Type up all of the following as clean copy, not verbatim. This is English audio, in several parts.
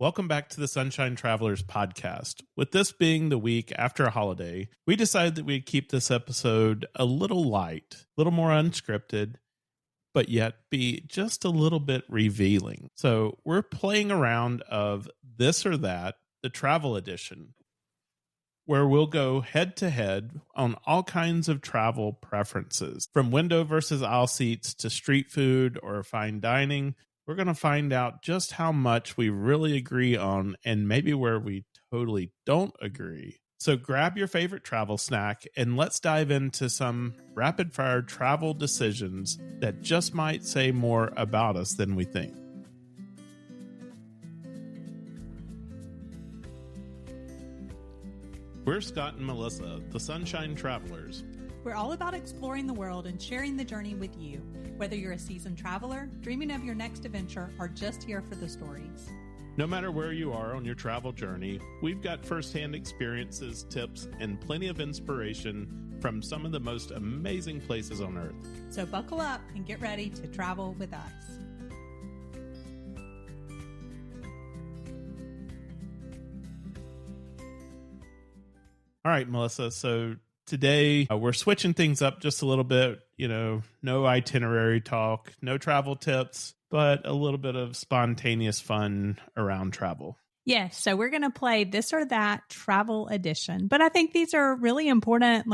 Welcome back to the Sunshine Travelers podcast. With this being the week after a holiday, we decided that we'd keep this episode a little light, a little more unscripted, but yet be just a little bit revealing. So we're playing around of This or That, the travel edition, where we'll go head to head on all kinds of travel preferences, from window versus aisle seats to street food or fine dining. We're going to find out just how much we really agree on and maybe where we totally don't agree. So grab your favorite travel snack and let's dive into some rapid fire travel decisions that just might say more about us than we think. We're Scott and Melissa, the Sunshine Travelers. We're all about exploring the world and sharing the journey with you, whether you're a seasoned traveler, dreaming of your next adventure, or just here for the stories. No matter where you are on your travel journey, we've got firsthand experiences, tips, and plenty of inspiration from some of the most amazing places on Earth. So buckle up and get ready to travel with us. All right, Melissa. So today we're switching things up just a little bit. No itinerary talk, no travel tips, but a little bit of spontaneous fun around travel. Yes, so we're going to play This or That travel edition. But I think these are really important.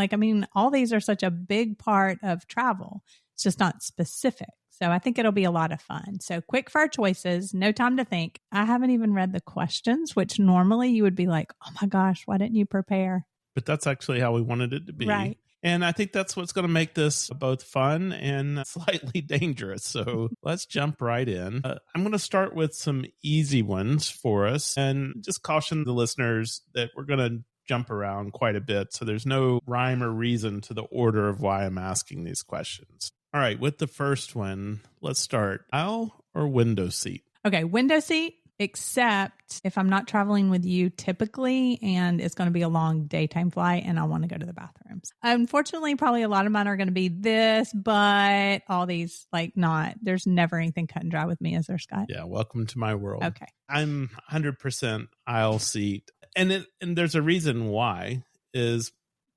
All these are such a big part of travel. It's just not specific. So I think it'll be a lot of fun. So quick fire choices, no time to think. I haven't even read the questions, which normally you would be like, oh my gosh, why didn't you prepare? But that's actually how we wanted it to be. Right. And I think that's what's going to make this both fun and slightly dangerous. So let's jump right in. I'm going to start with some easy ones for us and just caution the listeners that we're going to jump around quite a bit. So there's no rhyme or reason to the order of why I'm asking these questions. All right. With the first one, let's start. Aisle or window seat? Okay. Window seat. Except if I'm not traveling with you typically and it's going to be a long daytime flight and I want to go to the bathrooms. Unfortunately, probably a lot of mine are going to be this, but all these not. There's never anything cut and dry with me, is there, Scott? Yeah, welcome to my world. Okay. I'm 100% aisle seat. And there's a reason why, is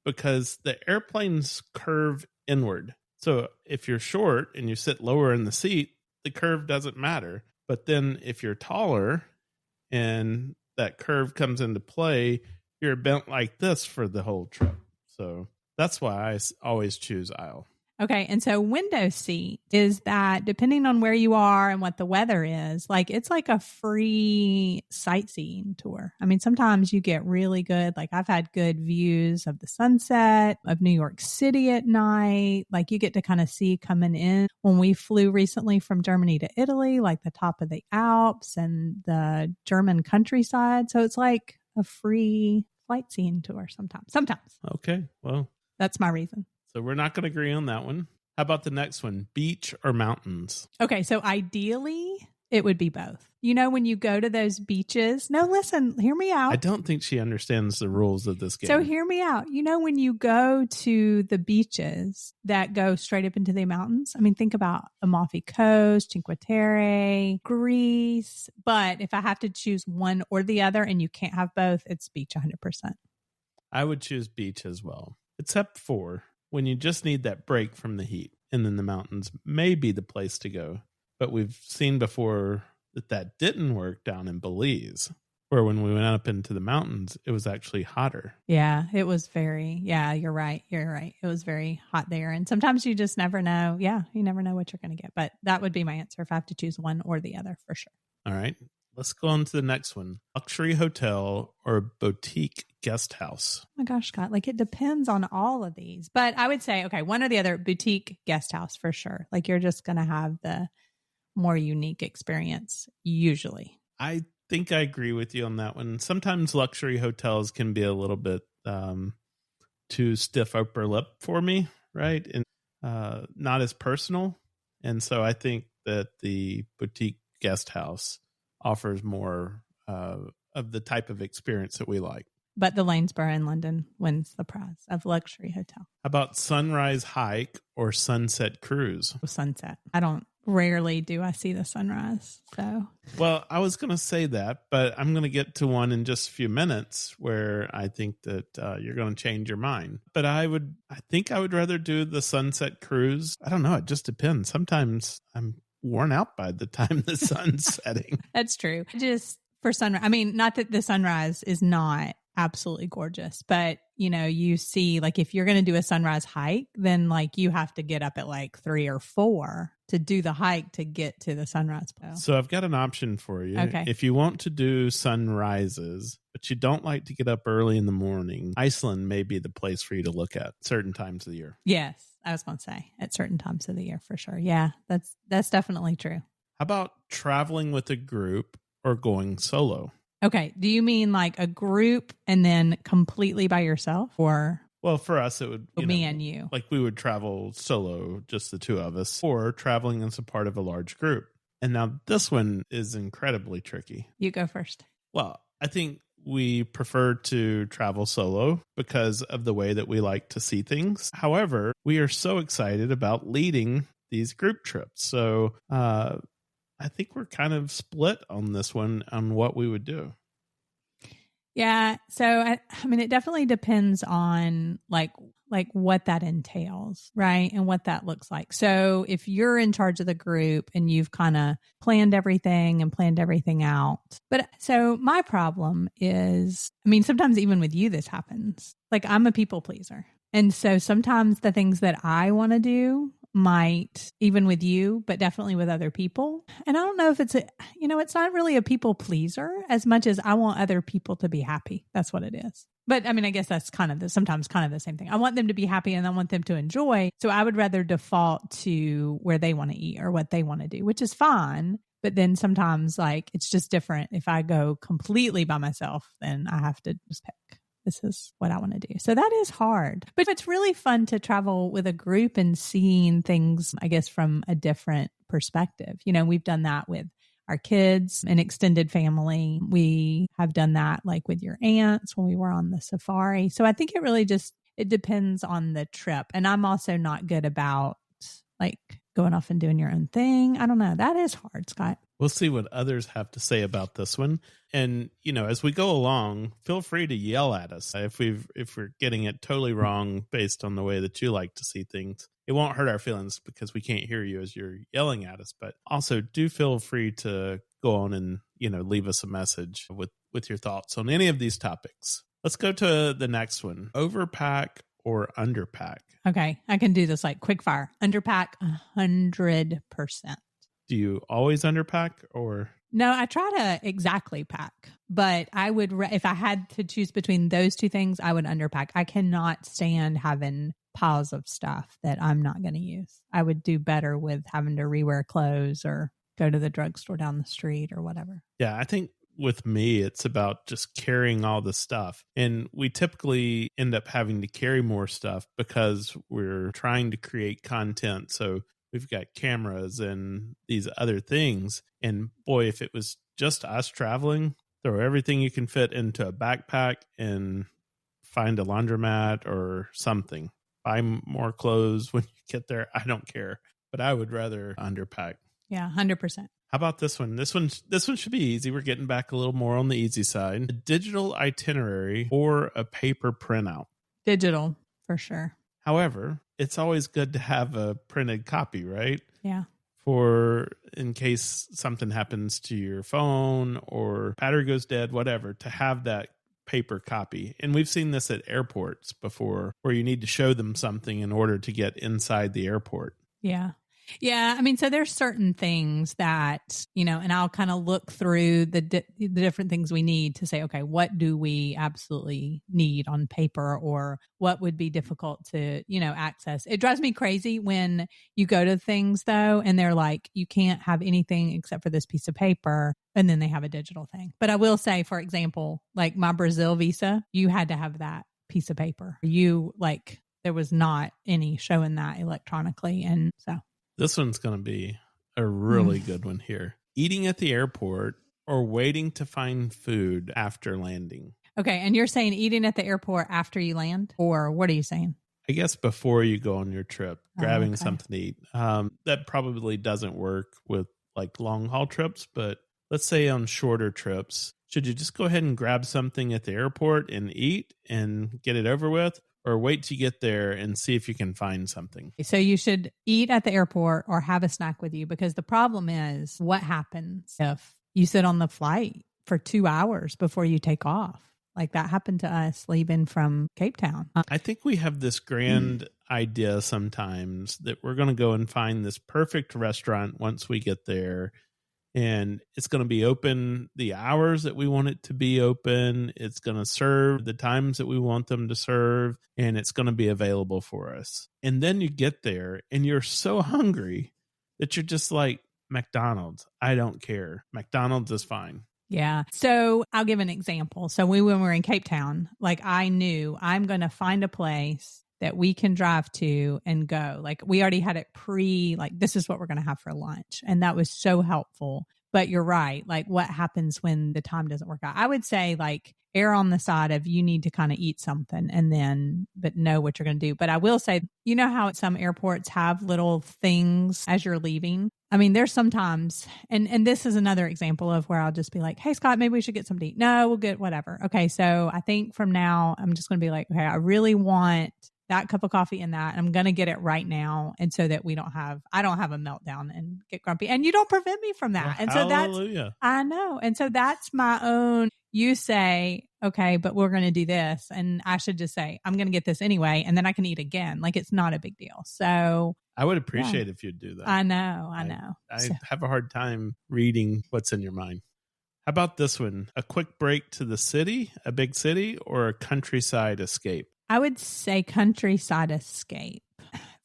because the airplanes curve inward. So if you're short and you sit lower in the seat, the curve doesn't matter. But then if you're taller and that curve comes into play, you're bent like this for the whole trip. So that's why I always choose aisle. Okay. And so window seat is that depending on where you are and what the weather is, it's like a free sightseeing tour. Sometimes you get really good, I've had good views of the sunset of New York City at night. You get to kind of see coming in when we flew recently from Germany to Italy, the top of the Alps and the German countryside. So it's like a free sightseeing tour sometimes. Okay. Well, that's my reason. So we're not going to agree on that one. How about the next one? Beach or mountains? Okay, so ideally, it would be both. When you go to those beaches, no, listen, hear me out. I don't think she understands the rules of this game. So hear me out. When you go to the beaches that go straight up into the mountains, think about Amalfi Coast, Cinque Terre, Greece. But if I have to choose one or the other and you can't have both, it's beach 100%. I would choose beach as well, except for when you just need that break from the heat, and then the mountains may be the place to go. But we've seen before that didn't work down in Belize, where when we went up into the mountains, it was actually hotter. Yeah, it was you're right. It was very hot there. And sometimes you just never know. Yeah, you never know what you're going to get. But that would be my answer if I have to choose one or the other for sure. All right. Let's go on to the next one. Luxury hotel or boutique guest house? Oh my gosh, Scott, it depends on all of these. But I would say, okay, one or the other, boutique guest house for sure. You're just going to have the more unique experience usually. I think I agree with you on that one. Sometimes luxury hotels can be a little bit too stiff upper lip for me, right? And not as personal. And so I think that the boutique guest house offers more of the type of experience that we like. But the Lanesborough in London wins the prize of luxury hotel. How about sunrise hike or sunset cruise? Sunset. I don't rarely do I see the sunrise. So, well, I was going to say that, but I'm going to get to one in just a few minutes where I think that you're going to change your mind. But I think I would rather do the sunset cruise. I don't know. It just depends. Sometimes I'm worn out by the time the sun's setting. That's true. Just for sunrise. I mean, not that the sunrise is not absolutely gorgeous, but you see, like, if you're going to do a sunrise hike, then like you have to get up at like 3 or 4 to do the hike to get to the sunrise point. So I've got an option for you. Okay. If you want to do sunrises, but you don't like to get up early in the morning, Iceland may be the place for you to look at certain times of the year. Yes, I was going to say at certain times of the year for sure. Yeah, that's definitely true. How about traveling with a group or going solo? Okay. Do you mean like a group and then completely by yourself, or? Well, for us, it would me and you. Like we would travel solo, just the two of us, or traveling as a part of a large group. And now this one is incredibly tricky. You go first. Well, I think we prefer to travel solo because of the way that we like to see things. However, we are so excited about leading these group trips. So, I think we're kind of split on this one on what we would do. Yeah. So, I mean, it definitely depends on like what that entails, right? And what that looks like. So if you're in charge of the group and you've kind of planned everything out. But so my problem is, I mean, sometimes even with you, this happens. Like, I'm a people pleaser. And so sometimes the things that I want to do might, even with you, but definitely with other people. And I don't know if it's it's not really a people pleaser as much as I want other people to be happy. That's what it is. But I mean, I guess that's sometimes kind of the same thing. I want them to be happy and I want them to enjoy. So I would rather default to where they want to eat or what they want to do, which is fine. But then sometimes like it's just different. If I go completely by myself, then I have to just pick. This is what I want to do. So that is hard, but it's really fun to travel with a group and seeing things, I guess, from a different perspective. We've done that with our kids and extended family. We have done that like with your aunts when we were on the safari. So I think it really it depends on the trip. And I'm also not good about like going off and doing your own thing. I don't know. That is hard, Scott. We'll see what others have to say about this one. And, as we go along, feel free to yell at us if we're getting it totally wrong based on the way that you like to see things. It won't hurt our feelings because we can't hear you as you're yelling at us. But also do feel free to go on and, leave us a message with your thoughts on any of these topics. Let's go to the next one. Overpack or underpack? Okay, I can do this like quick fire. Underpack 100%. Do you always underpack or? No, I try to exactly pack, but I would, if I had to choose between those two things, I would underpack. I cannot stand having piles of stuff that I'm not going to use. I would do better with having to rewear clothes or go to the drugstore down the street or whatever. Yeah, I think with me, it's about just carrying all the stuff. And we typically end up having to carry more stuff because we're trying to create content. So we've got cameras and these other things. And boy, if it was just us traveling, throw everything you can fit into a backpack and find a laundromat or something. Buy more clothes when you get there. I don't care, but I would rather underpack. Yeah, 100%. How about this one? This one should be easy. We're getting back a little more on the easy side. A digital itinerary or a paper printout? Digital, for sure. However, it's always good to have a printed copy, right? Yeah. For in case something happens to your phone or battery goes dead, whatever, to have that paper copy. And we've seen this at airports before where you need to show them something in order to get inside the airport. Yeah. Yeah. I mean, so there's certain things that, and I'll kind of look through the different things we need to say, okay, what do we absolutely need on paper or what would be difficult to, access? It drives me crazy when you go to things though, and they're like, you can't have anything except for this piece of paper. And then they have a digital thing. But I will say, for example, like my Brazil visa, you had to have that piece of paper. There was not any showing that electronically. And so. This one's going to be a really good one here. Eating at the airport or waiting to find food after landing? Okay. And you're saying eating at the airport after you land? Or what are you saying? I guess before you go on your trip, grabbing okay. something to eat. That probably doesn't work with like long haul trips, but let's say on shorter trips, should you just go ahead and grab something at the airport and eat and get it over with? Or wait till you get there and see if you can find something? So you should eat at the airport or have a snack with you, because the problem is, what happens if you sit on the flight for 2 hours before you take off? Like that happened to us leaving from Cape Town. I think we have this grand idea sometimes that we're going to go and find this perfect restaurant once we get there. And it's going to be open the hours that we want it to be open. It's going to serve the times that we want them to serve. And it's going to be available for us. And then you get there and you're so hungry that you're just like, McDonald's, I don't care. McDonald's is fine. Yeah. So I'll give an example. So when we were in Cape Town, like I knew I'm going to find a place that we can drive to and go. Like we already had it like this is what we're going to have for lunch. And that was so helpful. But you're right. Like what happens when the time doesn't work out? I would say like err on the side of you need to kind of eat something but know what you're going to do. But I will say, you know how some airports have little things as you're leaving? I mean, there's sometimes, and this is another example of where I'll just be like, hey, Scott, maybe we should get something to eat. No, we'll get whatever. Okay. So I think from now, I'm just going to be like, okay, I really want that cup of coffee and that. I'm going to get it right now. And so that I don't have a meltdown and get grumpy. And you don't prevent me from that. Well, and so hallelujah. I know. And so that's my own, you say, okay, but we're going to do this. And I should just say, I'm going to get this anyway. And then I can eat again. Like it's not a big deal. So I would appreciate if you'd do that. I know. I have a hard time reading what's in your mind. How about this one? A quick break to the city, a big city, or a countryside escape? I would say countryside escape.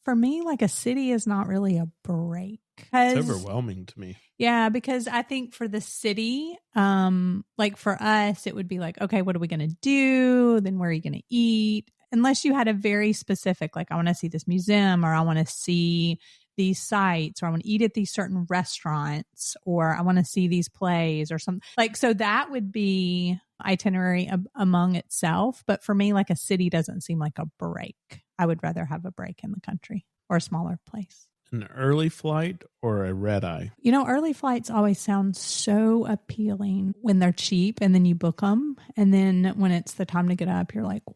For me, like a city is not really a break. It's overwhelming to me. Yeah, because I think for the city, like for us, it would be like, okay, what are we going to do? Then where are you going to eat? Unless you had a very specific, like I want to see this museum, or I want to see these sites, or I want to eat at these certain restaurants, or I want to see these plays or something. Like, so that would be itinerary among itself. But for me, like a city doesn't seem like a break. I would rather have a break in the country or a smaller place. An early flight or a red eye? You know, early flights always sound so appealing when they're cheap and then you book them. And then when it's the time to get up, you're like, what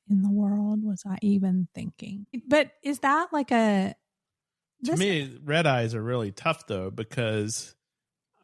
in the world was I even thinking? But is that like to me, red eyes are really tough though, because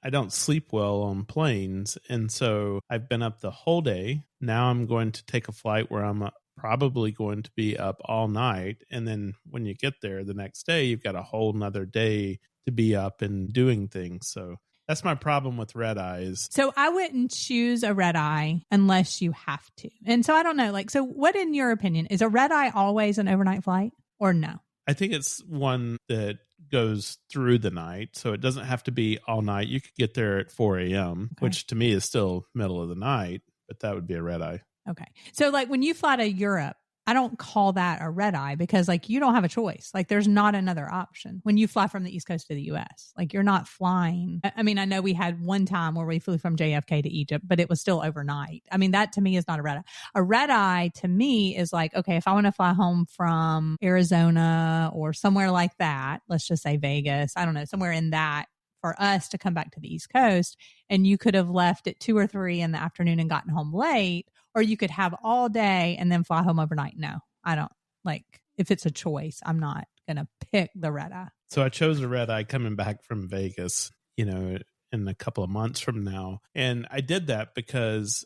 I don't sleep well on planes. And so I've been up the whole day. Now I'm going to take a flight where I'm probably going to be up all night. And then when you get there the next day, you've got a whole nother day to be up and doing things. So that's my problem with red eyes. So I wouldn't choose a red eye unless you have to. And so I don't know, like, so what in your opinion, is a red eye always an overnight flight or no? I think it's one that goes through the night. So it doesn't have to be all night. You could get there at 4 a.m., okay, which to me is still middle of the night, but that would be a red eye. Okay. So like when you fly to Europe, I don't call that a red eye because like you don't have a choice. Like there's not another option when you fly from the East Coast to the US. Like you're not flying. I mean, I know we had one time where we flew from JFK to Egypt, but it was still overnight. I mean, that to me is not a red eye. A red eye to me is like, okay, if I want to fly home from Arizona or somewhere like that, let's just say Vegas, I don't know, somewhere in that, for us to come back to the East Coast, and you could have left at 2 or 3 in the afternoon and gotten home late, or you could have all day and then fly home overnight. No, I don't. Like, if it's a choice, I'm not going to pick the red eye. So I chose a red eye coming back from Vegas, in a couple of months from now. And I did that because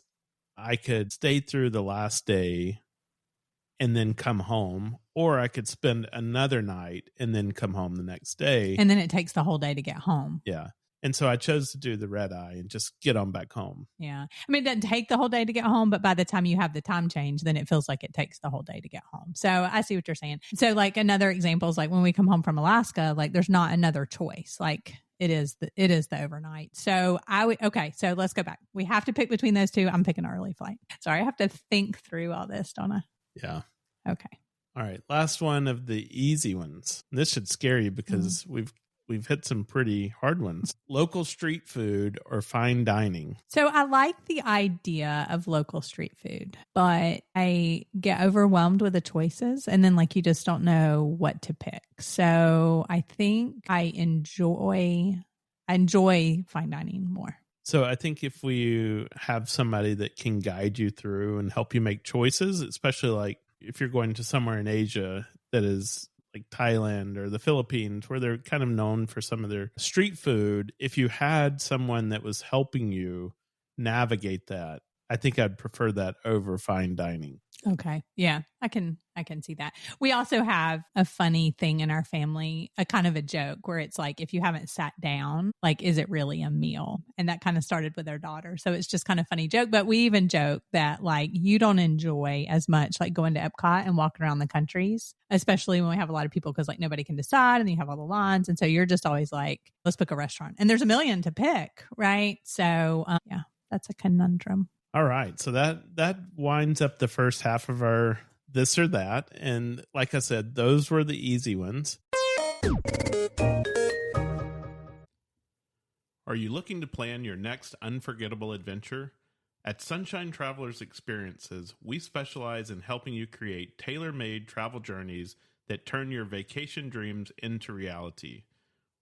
I could stay through the last day and then come home, or I could spend another night and then come home the next day. And then it takes the whole day to get home. Yeah. And so I chose to do the red eye and just get on back home. Yeah. I mean, it doesn't take the whole day to get home, but by the time you have the time change, then it feels like it takes the whole day to get home. So I see what you're saying. So like another example is like when we come home from Alaska, like there's not another choice. Like it is the overnight. So okay. So let's go back. We have to pick between those two. I'm picking early flight. Sorry. I have to think through all this, don't I? Yeah. Okay. All right. Last one of the easy ones. This should scare you because we've we've hit some pretty hard ones. Local street food or fine dining? So I like the idea of local street food, but I get overwhelmed with the choices and then like you just don't know what to pick. So I think I enjoy fine dining more. So I think if we have somebody that can guide you through and help you make choices, especially like if you're going to somewhere in Asia that is like Thailand or the Philippines, where they're kind of known for some of their street food, if you had someone that was helping you navigate that, I think I'd prefer that over fine dining. Okay. Yeah, I can see that. We also have a funny thing in our family, a kind of a joke where it's like, if you haven't sat down, like, is it really a meal? And that kind of started with our daughter. So it's just kind of funny joke. But we even joke that like you don't enjoy as much like going to Epcot and walking around the countries, especially when we have a lot of people because like nobody can decide and you have all the lines. And so you're just always like, let's book a restaurant. And there's a million to pick, right? So yeah, that's a conundrum. All right. So that winds up the first half of our this or that. And like I said, those were the easy ones. Are you looking to plan your next unforgettable adventure? At Sunshine Travelers Experiences, we specialize in helping you create tailor-made travel journeys that turn your vacation dreams into reality.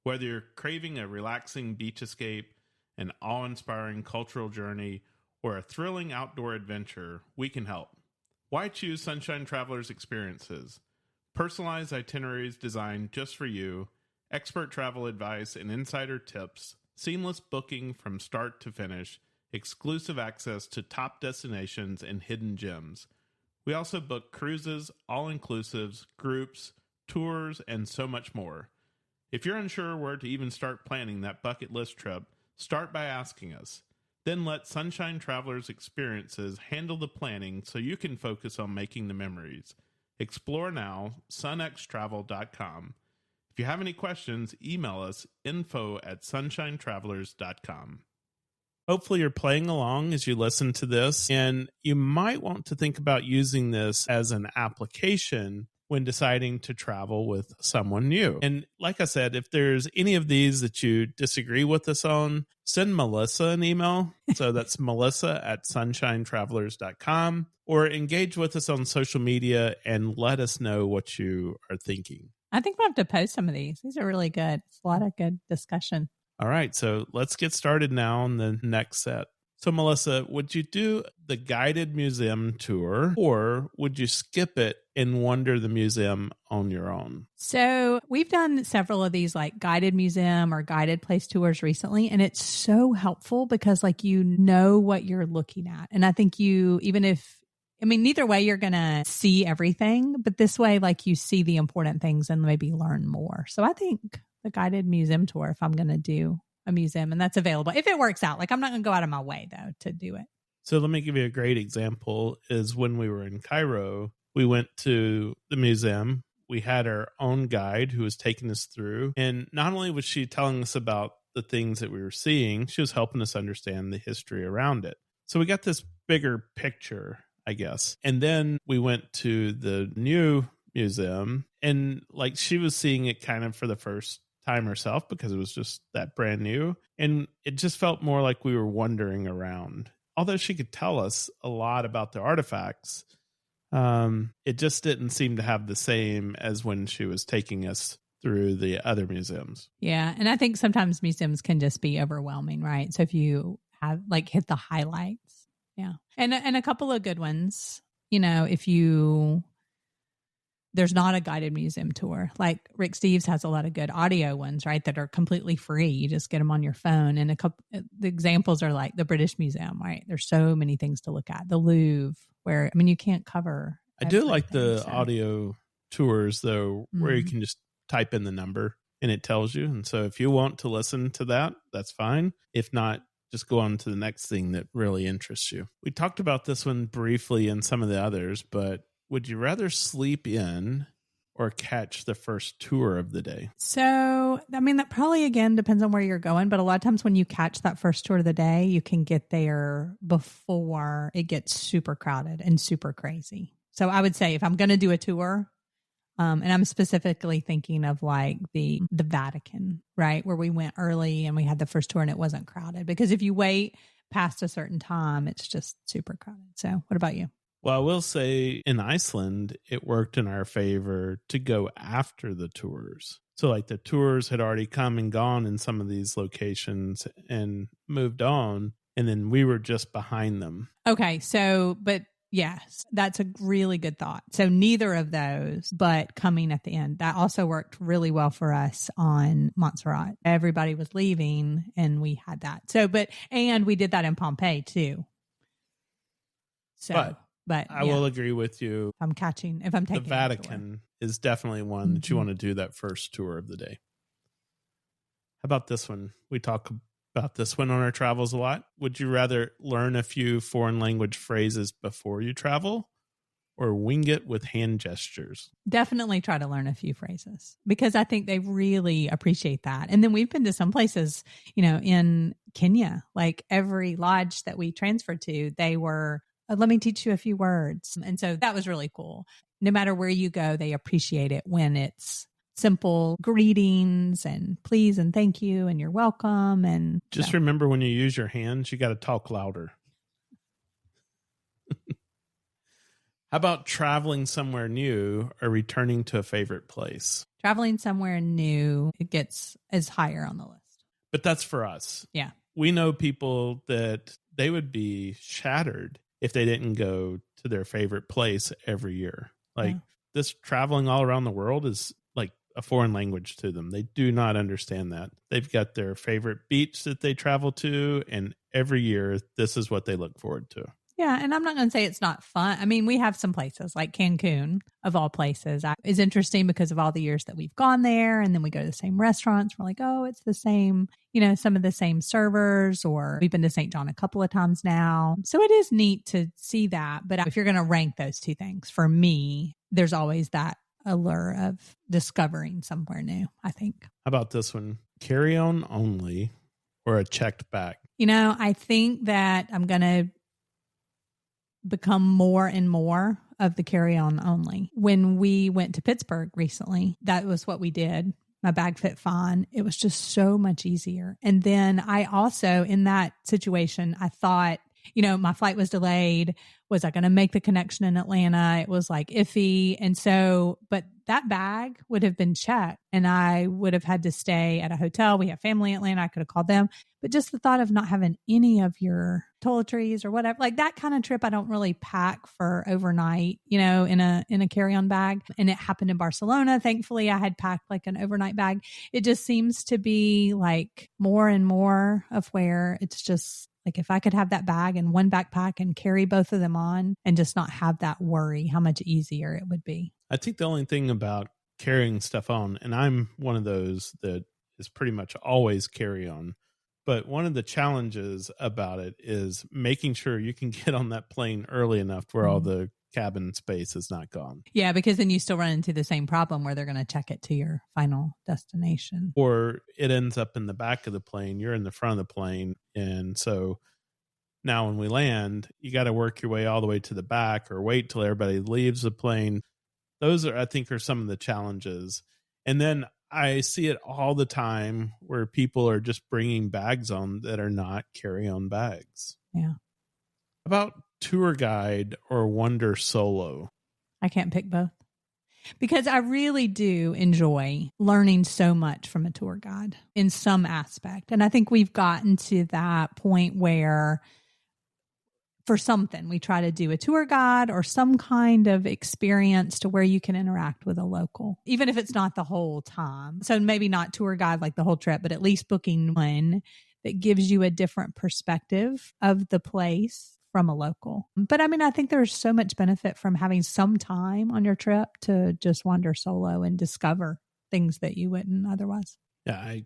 Whether you're craving a relaxing beach escape, an awe-inspiring cultural journey, or a thrilling outdoor adventure, we can help. Why choose Sunshine Travelers Experiences? Personalized itineraries designed just for you, expert travel advice and insider tips, seamless booking from start to finish, exclusive access to top destinations and hidden gems. We also book cruises, all-inclusives, groups, tours, and so much more. If you're unsure where to even start planning that bucket list trip, start by asking us. Then let Sunshine Travelers Experiences handle the planning so you can focus on making the memories. Explore now, sunxtravel.com. If you have any questions, email us info@sunshinetravelers.com. Hopefully you're playing along as you listen to this, and you might want to think about using this as an application when deciding to travel with someone new. And like I said, if there's any of these that you disagree with us on, send Melissa an email. So that's melissa@sunshinetravelers.com, or engage with us on social media and let us know what you are thinking. I think we'll have to post some of these. These are really good. It's a lot of good discussion. All right, so let's get started now on the next set. So, Melissa, would you do the guided museum tour, or would you skip it and wander the museum on your own? So we've done several of these like guided museum or guided place tours recently, and it's so helpful because like you know what you're looking at. And I think neither way you're going to see everything, but this way like you see the important things and maybe learn more. So I think the guided museum tour, if I'm going to do a museum, and that's available if it works out. Like I'm not going to go out of my way though to do it. So let me give you a great example. Is when we were in Cairo, we went to the museum. We had our own guide who was taking us through, and not only was she telling us about the things that we were seeing, she was helping us understand the history around it. So we got this bigger picture, I guess. And then we went to the new museum, and like she was seeing it kind of for the first time herself because it was just that brand new, and it just felt more like we were wandering around. Although she could tell us a lot about the artifacts, it just didn't seem to have the same as when she was taking us through the other museums. Yeah, and I think sometimes museums can just be overwhelming, right? So if you have like hit the highlights, yeah, and a couple of good ones, if there's not a guided museum tour. Like Rick Steves has a lot of good audio ones, right? That are completely free. You just get them on your phone. And the examples are like the British Museum, right? There's so many things to look at. The Louvre, where, you can't cover. I do like the audio tours though, where you can just type in the number and it tells you. And so if you want to listen to that, that's fine. If not, just go on to the next thing that really interests you. We talked about this one briefly in some of the others, but would you rather sleep in or catch the first tour of the day? So, that probably, again, depends on where you're going. But a lot of times when you catch that first tour of the day, you can get there before it gets super crowded and super crazy. So I would say if I'm going to do a tour, And I'm specifically thinking of like the Vatican, right? Where we went early and we had the first tour and it wasn't crowded. Because if you wait past a certain time, it's just super crowded. So what about you? Well, I will say in Iceland, it worked in our favor to go after the tours. So like the tours had already come and gone in some of these locations and moved on. And then we were just behind them. Okay. So, but yes, that's a really good thought. So neither of those, but coming at the end, that also worked really well for us on Montserrat. Everybody was leaving and we had that. So, and we did that in Pompeii too. So, but I will agree with you. If I'm taking the Vatican is definitely one that you want to do that first tour of the day. How about this one? We talk about this one on our travels a lot. Would you rather learn a few foreign language phrases before you travel or wing it with hand gestures? Definitely try to learn a few phrases because I think they really appreciate that. And then we've been to some places, in Kenya, like every lodge that we transferred to, they were, let me teach you a few words. And so that was really cool. No matter where you go, they appreciate it when it's simple greetings and please and thank you and you're welcome. And just remember when you use your hands, you got to talk louder. How about traveling somewhere new or returning to a favorite place? Traveling somewhere new, it is higher on the list. But that's for us. Yeah. We know people that they would be shattered if they didn't go to their favorite place every year. Like this traveling all around the world is like a foreign language to them. They do not understand that. They've got their favorite beach that they travel to, and every year this is what they look forward to. Yeah, and I'm not going to say it's not fun. I mean, we have some places like Cancun, of all places. It's interesting because of all the years that we've gone there, and then we go to the same restaurants. We're like, oh, it's the same, some of the same servers, or we've been to St. John a couple of times now. So it is neat to see that. But if you're going to rank those two things, for me, there's always that allure of discovering somewhere new, I think. How about this one? Carry on only or a checked bag? I think that I'm going to become more and more of the carry-on only. When we went to Pittsburgh recently, that was what we did. My bag fit fine. It was just so much easier. And then I also, in that situation, I thought, my flight was delayed. Was I going to make the connection in Atlanta? It was like iffy. And so, but that bag would have been checked and I would have had to stay at a hotel. We have family in Atlanta. I could have called them. But just the thought of not having any of your toiletries or whatever, like that kind of trip, I don't really pack for overnight, in a carry-on bag. And it happened in Barcelona. Thankfully, I had packed like an overnight bag. It just seems to be like more and more of where it's just like if I could have that bag and one backpack and carry both of them on and just not have that worry, how much easier it would be. I think the only thing about carrying stuff on, and I'm one of those that is pretty much always carry on, but one of the challenges about it is making sure you can get on that plane early enough where all the cabin space is not gone. Yeah, because then you still run into the same problem where they're going to check it to your final destination. Or it ends up in the back of the plane. You're in the front of the plane. And so now when we land, you got to work your way all the way to the back or wait till everybody leaves the plane. Those are, I think, are some of the challenges. And then I see it all the time where people are just bringing bags on that are not carry-on bags. Yeah. About tour guide or wander solo? I can't pick both because I really do enjoy learning so much from a tour guide in some aspect. And I think we've gotten to that point where for something we try to do a tour guide or some kind of experience to where you can interact with a local, even if it's not the whole time. So maybe not tour guide like the whole trip, but at least booking one that gives you a different perspective of the place from a local. But I mean, I think there's so much benefit from having some time on your trip to just wander solo and discover things that you wouldn't otherwise. Yeah,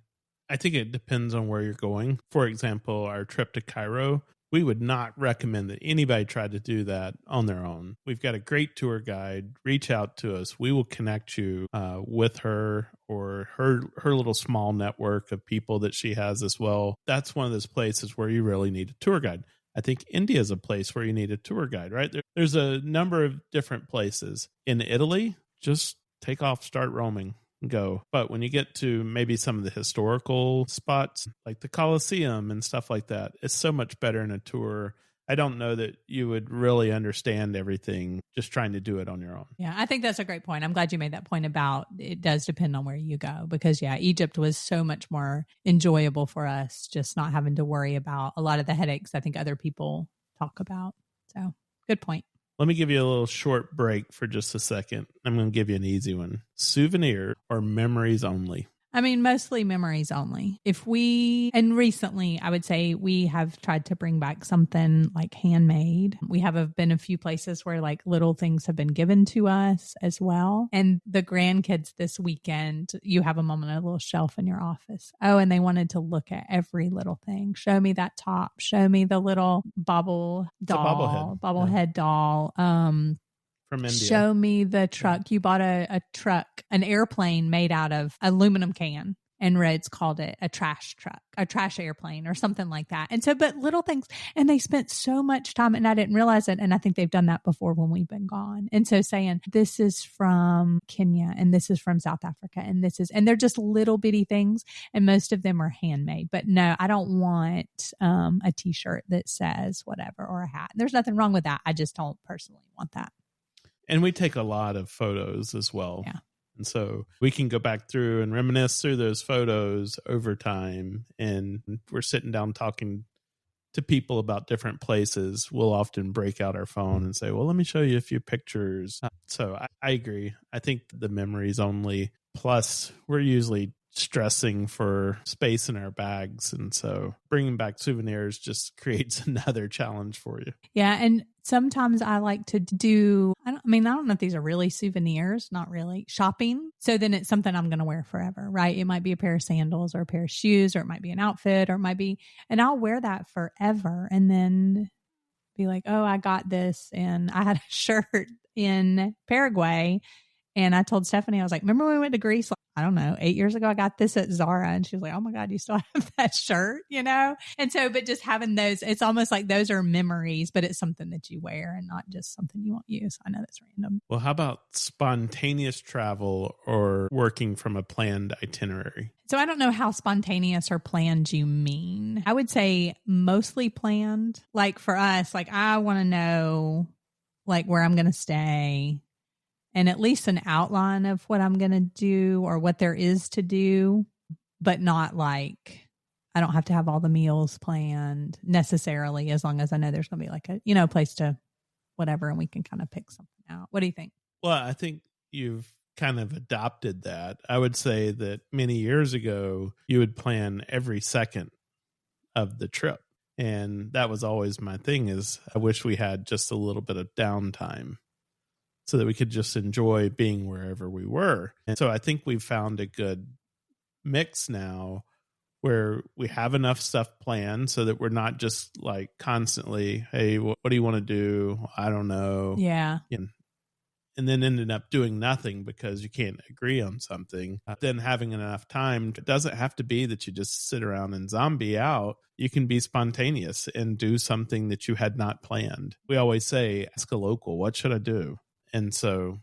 I think it depends on where you're going. For example, our trip to Cairo, we would not recommend that anybody try to do that on their own. We've got a great tour guide. Reach out to us. We will connect you with her or her little small network of people that she has as well. That's one of those places where you really need a tour guide. I think India is a place where you need a tour guide, right? There's a number of different places. In Italy, just take off, start roaming, and go. But when you get to maybe some of the historical spots, like the Colosseum and stuff like that, it's so much better in a tour. I don't know that you would really understand everything just trying to do it on your own. Yeah, I think that's a great point. I'm glad you made that point about it does depend on where you go because, yeah, Egypt was so much more enjoyable for us, just not having to worry about a lot of the headaches I think other people talk about. So good point. Let me give you a little short break for just a second. I'm going to give you an easy one. Souvenir or memories only? I mean, mostly memories only. And recently, I would say we have tried to bring back something like handmade. We have been a few places where like little things have been given to us as well. And the grandkids this weekend, you have them on a little shelf in your office. Oh, and they wanted to look at every little thing. Show me that top. Show me the little bobblehead doll. From India. Show me the truck. You bought a truck, an airplane made out of aluminum can, and Rhodes called it a trash truck, a trash airplane or something like that. And so, but little things, and they spent so much time, and I didn't realize it. And I think they've done that before when we've been gone. And so saying, this is from Kenya, and this is from South Africa, and and they're just little bitty things, and most of them are handmade. But no, I don't want a t-shirt that says whatever or a hat. There's nothing wrong with that. I just don't personally want that. And we take a lot of photos as well. Yeah. And so we can go back through and reminisce through those photos over time. And we're sitting down talking to people about different places. We'll often break out our phone and say, well, let me show you a few pictures. So I agree. I think the memories only. Plus, we're usually stressing for space in our bags. And so bringing back souvenirs just creates another challenge for you. Yeah. And sometimes I like to do, I don't know if these are really souvenirs, not really, shopping. So then it's something I'm going to wear forever, right? It might be a pair of sandals or a pair of shoes, or it might be an outfit, or it might be, and I'll wear that forever and then be like, oh, I got this. And I had a shirt in Paraguay. And I told Stephanie, I was like, remember when we went to Greece? Like, I don't know, 8 years ago, I got this at Zara. And she was like, oh my God, you still have that shirt, And so, but just having those, it's almost like those are memories, but it's something that you wear and not just something you won't use. I know that's random. Well, how about spontaneous travel or working from a planned itinerary? So I don't know how spontaneous or planned you mean. I would say mostly planned. Like for us, like I want to know like where I'm going to stay, and at least an outline of what I'm going to do or what there is to do, but not like I don't have to have all the meals planned necessarily, as long as I know there's going to be like a, place to whatever, and we can kind of pick something out. What do you think? Well, I think you've kind of adopted that. I would say that many years ago, you would plan every second of the trip. And that was always my thing is I wish we had just a little bit of downtime, so that we could just enjoy being wherever we were. And so I think we've found a good mix now where we have enough stuff planned so that we're not just like constantly, hey, what do you want to do? I don't know. Yeah. And then ended up doing nothing because you can't agree on something. Then having enough time, it doesn't have to be that you just sit around and zombie out. You can be spontaneous and do something that you had not planned. We always say, ask a local, what should I do? And so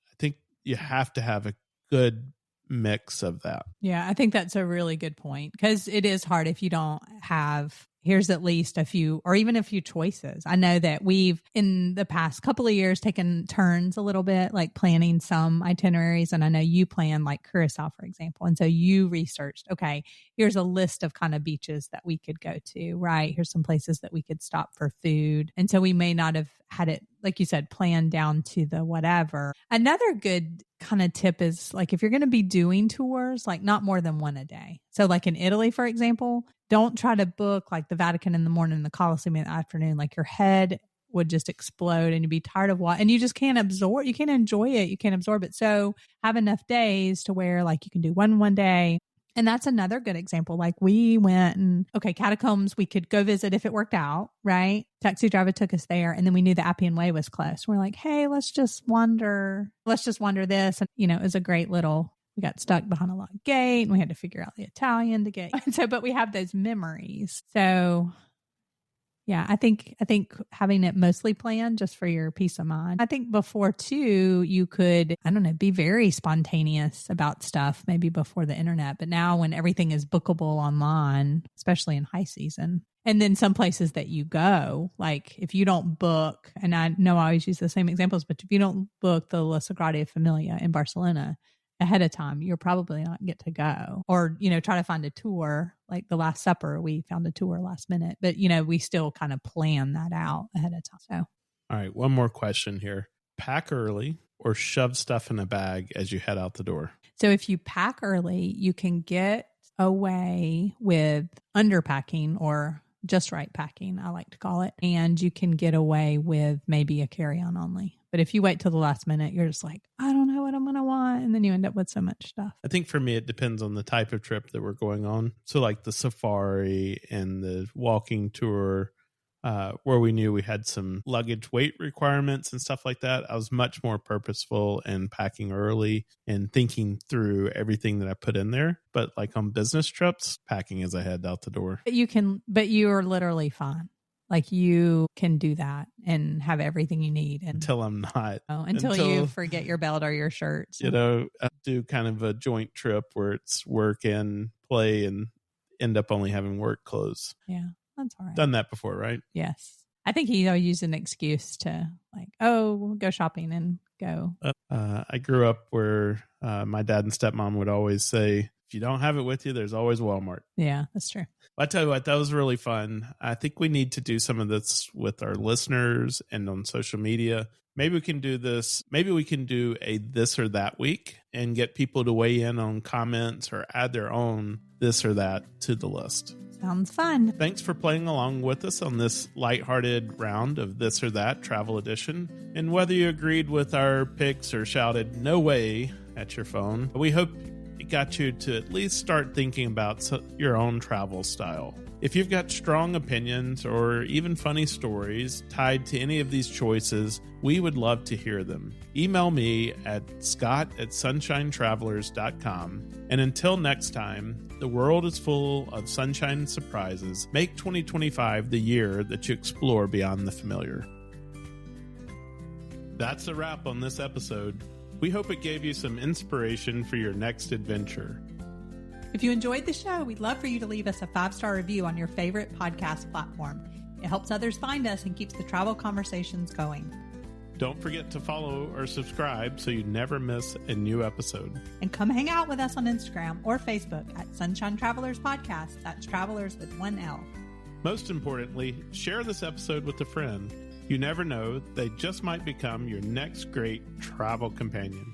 I think you have to have a good mix of that. Yeah, I think that's a really good point, because it is hard if you don't have, here's at least a few or even a few choices. I know that we've in the past couple of years taken turns a little bit, like planning some itineraries. And I know you plan like Curacao, for example. And so you researched, okay, here's a list of kind of beaches that we could go to, right? Here's some places that we could stop for food. And so we may not have had it, like you said, planned down to the whatever. Another good kind of tip is like, if you're going to be doing tours, like not more than one a day. So like in Italy, for example, don't try to book like the Vatican in the morning and the Colosseum in the afternoon. Like your head would just explode and you'd be tired of what, and you just can't absorb, you can't enjoy it. You can't absorb it. So have enough days to where like you can do one day. And that's another good example. Like we went and, okay, Catacombs, we could go visit if it worked out, right? Taxi driver took us there. And then we knew the Appian Way was close. We're like, hey, let's just wander this. And, it was a great little, we got stuck behind a locked gate and we had to figure out the Italian to get. And so, but we have those memories. So Yeah, I think having it mostly planned just for your peace of mind. I think before too, you could, I don't know, be very spontaneous about stuff maybe before the internet. But now when everything is bookable online, especially in high season, and then some places that you go, like if you don't book, and I know I always use the same examples, but if you don't book the La Sagrada Familia in Barcelona ahead of time, you're probably not get to go. Or, try to find a tour, like the Last Supper, we found a tour last minute, but we still kind of plan that out ahead of time. So, all right, one more question here. Pack early or shove stuff in a bag as you head out the door? So if you pack early, you can get away with underpacking or just right packing, I like to call it. And you can get away with maybe a carry-on only. But if you wait till the last minute, you're just like, I don't know what I'm going to want. And then you end up with so much stuff. I think for me, it depends on the type of trip that we're going on. So like the safari and the walking tour, where we knew we had some luggage weight requirements and stuff like that, I was much more purposeful in packing early and thinking through everything that I put in there. But like on business trips, packing as I head out the door. But you're literally fine. Like you can do that and have everything you need. Until I'm not. Until you forget your belt or your shirt. So. I do kind of a joint trip where it's work and play and end up only having work clothes. Yeah. That's all right. Done that before, right? Yes. I think he used an excuse to we'll go shopping and go. I grew up where my dad and stepmom would always say, if you don't have it with you, there's always Walmart. Yeah, that's true. I tell you what, that was really fun. I think we need to do some of this with our listeners and on social media. Maybe we can do this. Maybe we can do a this or that week and get people to weigh in on comments or add their own this or that to the list. Sounds fun. Thanks for playing along with us on this lighthearted round of This or That Travel Edition. And whether you agreed with our picks or shouted no way at your phone, we hope it got you to at least start thinking about your own travel style. If you've got strong opinions or even funny stories tied to any of these choices, we would love to hear them. Email me at scott@sunshinetravelers.com. And until next time, the world is full of sunshine surprises. Make 2025 the year that you explore beyond the familiar. That's a wrap on this episode. We hope it gave you some inspiration for your next adventure. If you enjoyed the show, we'd love for you to leave us a 5-star review on your favorite podcast platform. It helps others find us and keeps the travel conversations going. Don't forget to follow or subscribe so you never miss a new episode. And come hang out with us on Instagram or Facebook at Sunshine Travelers Podcast. That's Travelers with 1 L. Most importantly, share this episode with a friend. You never know, they just might become your next great travel companion.